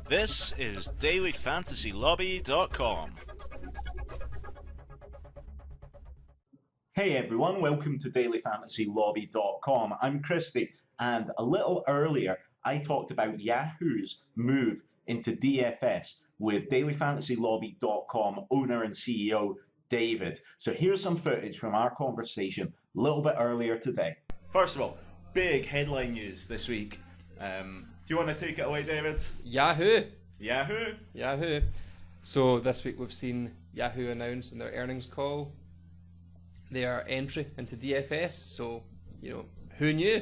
This is dailyfantasylobby.com. Hey everyone, welcome to dailyfantasylobby.com. I'm Christy, and a little earlier I talked about Yahoo's move into DFS with dailyfantasylobby.com owner and CEO David. So here's some footage from our conversation a little bit earlier today. First of all, big headline news this week. Do you want to take it away, David? Yahoo! Yahoo! So this week we've seen Yahoo announce in their earnings call their entry into DFS. So, who knew?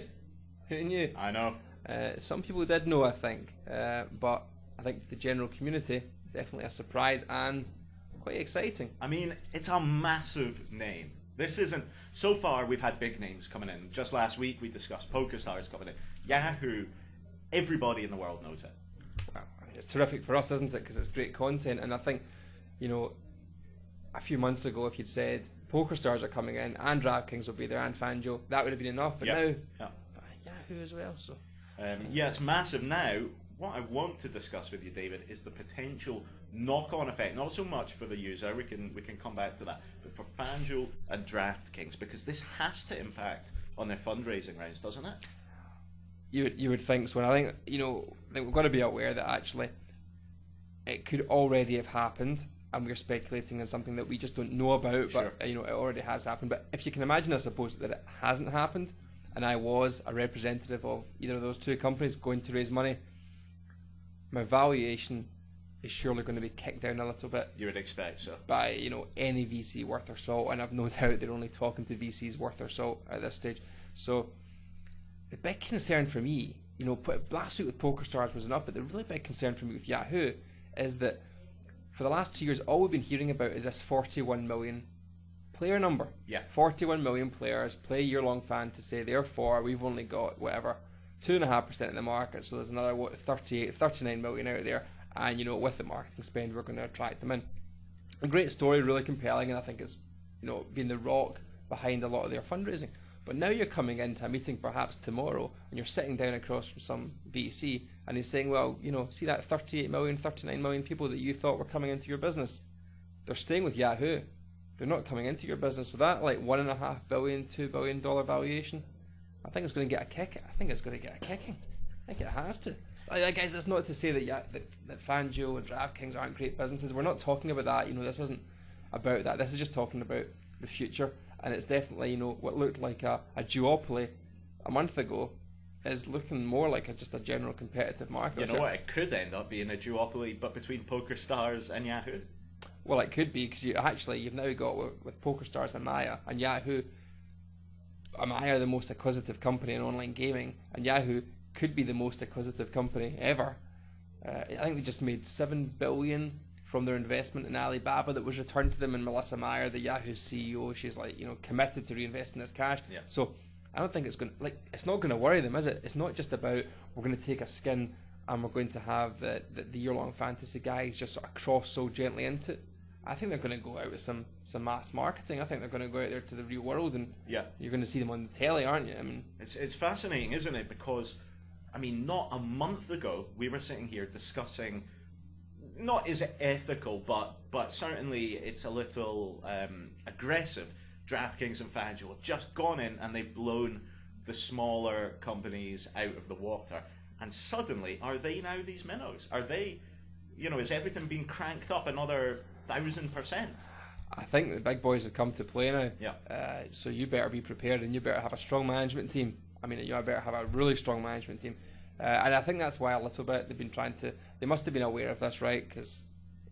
Who knew? I know. Some people did know, I think. But I think the general community, definitely a surprise and quite exciting. I mean, it's a massive name. This isn't... So far, we've had big names coming in. Just last week, we discussed PokerStars coming in. Yahoo, everybody in the world knows it. Well, it's terrific for us, isn't it? Because it's great content. And I think, a few months ago, if you'd said PokerStars are coming in and DraftKings will be there and FanDuel, that would have been enough. But now, Yahoo as well. So yeah, it's massive. Now, what I want to discuss with you, David, is the potential knock-on effect. Not so much for the user, we can come back to that, but for FanDuel and DraftKings, because this has to impact on their fundraising rounds, doesn't it? You would think so, and I think we've got to be aware that actually it could already have happened, and we're speculating on something that we just don't know about. Sure. But it already has happened. But if you can imagine, I suppose, that it hasn't happened, and I was a representative of either of those two companies going to raise money, my valuation is surely going to be kicked down a little bit. You would expect so. By any VC worth their salt, and I've no doubt they're only talking to VCs worth their salt at this stage. So the big concern for me, last week with PokerStars was enough, but the really big concern for me with Yahoo is that for the last 2 years, all we've been hearing about is this 41 million player number. Yeah. 41 million players play year-long fantasy. Therefore, we've only got 2.5% of the market. So there's another 39 million out there. And with the marketing spend, we're going to attract them in. A great story, really compelling, and I think it's been the rock behind a lot of their fundraising. But now you're coming into a meeting perhaps tomorrow, and you're sitting down across from some VC, and he's saying, well, see that 38 million, 39 million people that you thought were coming into your business, they're staying with Yahoo. They're not coming into your business. So that $1.5 billion, $2 billion valuation, I think it's going to get a kick. I think it's going to get a kicking. I think it has to. Guys, that's not to say that FanDuel and DraftKings aren't great businesses. We're not talking about that. This isn't about that. This is just talking about the future. And it's definitely, what looked like a duopoly a month ago is looking more like just a general competitive market. You know what? It could end up being a duopoly, but between PokerStars and Yahoo. Well, it could be, because you've now got with PokerStars and Maya and Yahoo. Maya are the most acquisitive company in online gaming, and Yahoo could be the most acquisitive company ever. I think they just made $7 billion from their investment in Alibaba that was returned to them, and Melissa Meyer, the Yahoo CEO, she's committed to reinvesting this cash. Yeah. So I don't think it's not going to worry them, is it? It's not just about we're going to take a skin and we're going to have the year-long fantasy guys just sort of cross so gently into it. I think they're going to go out with some mass marketing. I think they're going to go out there to the real world, and you're going to see them on the telly, aren't you? I mean, it's fascinating, isn't it? Because not a month ago we were sitting here discussing, not is it ethical, but certainly it's a little aggressive. DraftKings and FanDuel have just gone in and they've blown the smaller companies out of the water. And suddenly, are they now these minnows? Are they, is everything being cranked up another 1,000%? I think the big boys have come to play now. Yeah. So you better be prepared, and you better have a strong management team. You better have a really strong management team. And I think that's why a little bit they've been they must have been aware of this, right? Because,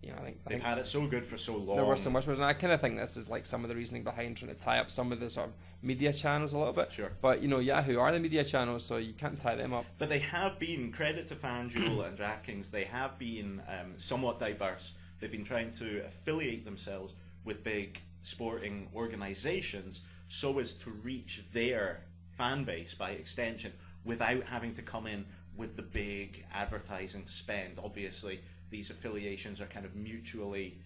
I think they've had it so good for so long. There were some whispers, and I kind of think this is some of the reasoning behind trying to tie up some of the sort of media channels a little bit. Sure. But, Yahoo are the media channels, so you can't tie them up. But they have been, credit to FanDuel and DraftKings, they have been somewhat diverse. They've been trying to affiliate themselves with big sporting organizations so as to reach their fan base by extension without having to come in with the big advertising spend. Obviously, these affiliations are kind of mutually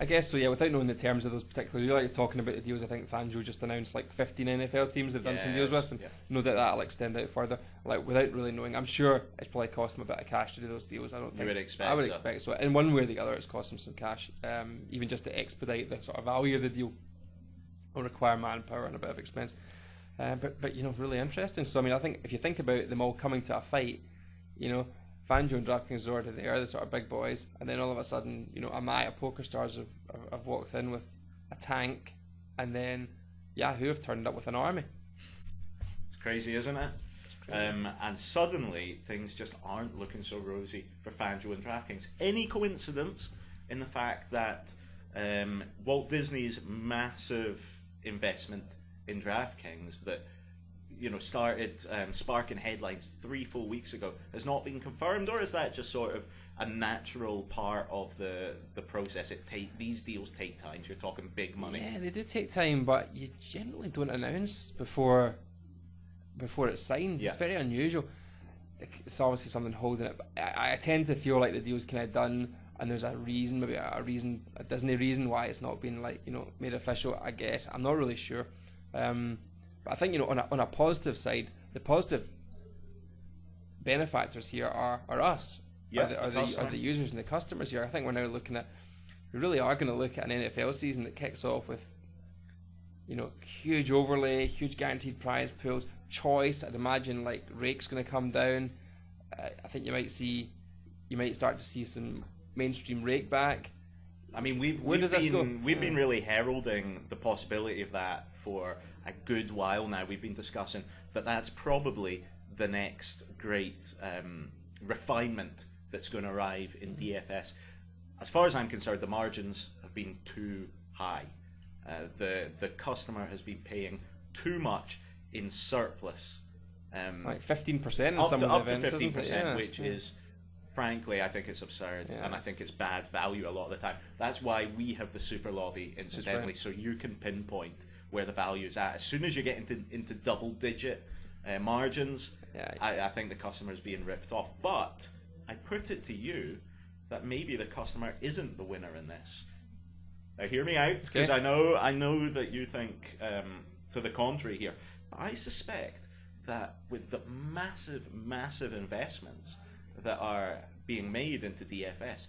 I guess so, yeah, without knowing the terms of those particular deals, like you're talking about the deals, I think Fangio just announced like 15 NFL teams they've done some deals with, and no doubt that'll extend out further. Like, without really knowing, I'm sure it's probably cost them a bit of cash to do those deals. I would expect so. In one way or the other, it's cost them some cash, even just to expedite the sort of value of the deal will require manpower and a bit of expense. But you know, really interesting. So I mean, I think if you think about them all coming to a fight, you know, Fangio and DraftKings are already there, the sort of big boys, and then all of a sudden, you know, Amaya PokerStars have walked in with a tank, and then Yahoo have turned up with an army. It's crazy, isn't it? And suddenly things just aren't looking so rosy for Fangio and DraftKings. Any coincidence in the fact that Walt Disney's massive investment in DraftKings that, you know, started sparking headlines 3 full weeks ago has not been confirmed, or is that just sort of a natural part of the process? These deals take time. So you're talking big money. Yeah, they do take time, but you generally don't announce before it's signed. Yeah. It's very unusual. It's obviously something holding it. I tend to feel like the deal's kind of done, and there's a reason, maybe a Disney reason why it's not been, like, you know, made official. I guess I'm not really sure. But I think, you know, on a positive side, the positive benefactors here are us, are the users and the customers here. I think we really are going to look at an NFL season that kicks off with, you know, huge overlay, huge guaranteed prize pools, choice. I'd imagine like rake's going to come down. I think you might start to see some mainstream rake back. I mean, we've been really heralding the possibility of that for a good while now. We've been discussing that's probably the next great refinement that's going to arrive in DFS. As far as I'm concerned, the margins have been too high. The customer has been paying too much in surplus. Like 15% in some up of the events, to 15%, yeah. which is, frankly, I think it's absurd, and I think it's bad value a lot of the time. That's why we have the super lobby, incidentally, so you can pinpoint where the value is at. As soon as you get into double-digit margins, I think the customer is being ripped off. But I put it to you that maybe the customer isn't the winner in this. Now, hear me out, because I know that you think to the contrary here. But I suspect that with the massive investments that are being made into DFS,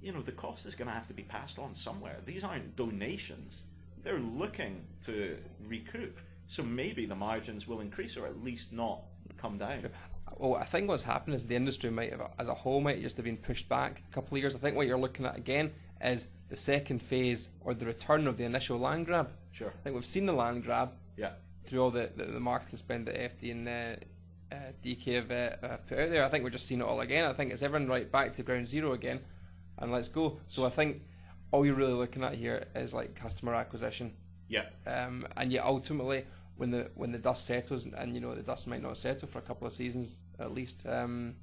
you know, the cost is going to have to be passed on somewhere. These aren't donations. They're looking to recoup. So maybe the margins will increase, or at least not come down. Well, I think what's happened is the industry might have, as a whole, might just have been pushed back a couple of years. I think what you're looking at again is the second phase, or the return of the initial land grab. Sure. I think we've seen the land grab. Yeah. Through all the marketing spend that FD and DK have put out there. I think we're just seeing it all again. I think it's everyone right back to ground zero again, and let's go. So I think all you're really looking at here is like customer acquisition. Yeah. And yet ultimately, when the dust settles, and you know the dust might not settle for a couple of seasons at least, then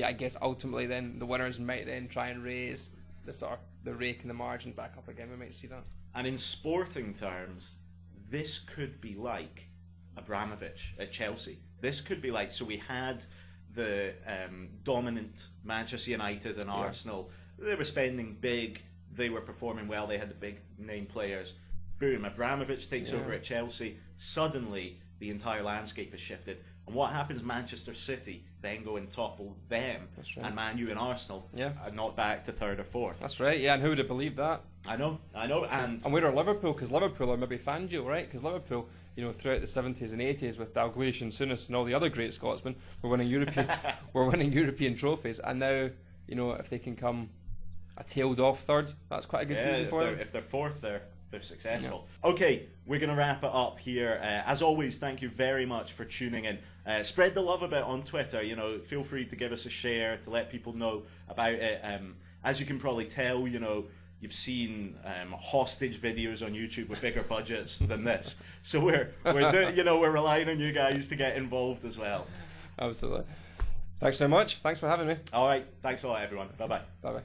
I guess ultimately then the winners might then try and raise the rake and the margin back up again. We might see that. And in sporting terms, this could be like Abramovich at Chelsea. This could be like, so we had the dominant Manchester United and Arsenal. They were spending big, they were performing well, they had the big name players. Boom, Abramovich takes over at Chelsea. Suddenly, the entire landscape has shifted. And what happens? Manchester City then go and topple them. That's right. And Man U and Arsenal are not back to third or fourth. That's right, yeah, and who would have believed that? I know. And where are Liverpool? Because Liverpool are maybe Fangio, right? Because Liverpool, you know, throughout the 70s and 80s with Dalglish and Souness and all the other great Scotsmen, were winning European trophies. And now, you know, if they can come a tailed off third, that's quite a good season for them. If they're fourth, they're successful. Yeah. Okay, we're going to wrap it up here. As always, thank you very much for tuning in. Spread the love a bit on Twitter. You know, feel free to give us a share to let people know about it. As you can probably tell, you know, you've seen hostage videos on YouTube with bigger budgets than this. So we're relying on you guys to get involved as well. Absolutely. Thanks so much. Thanks for having me. All right. Thanks a lot, everyone. Bye bye. Bye bye.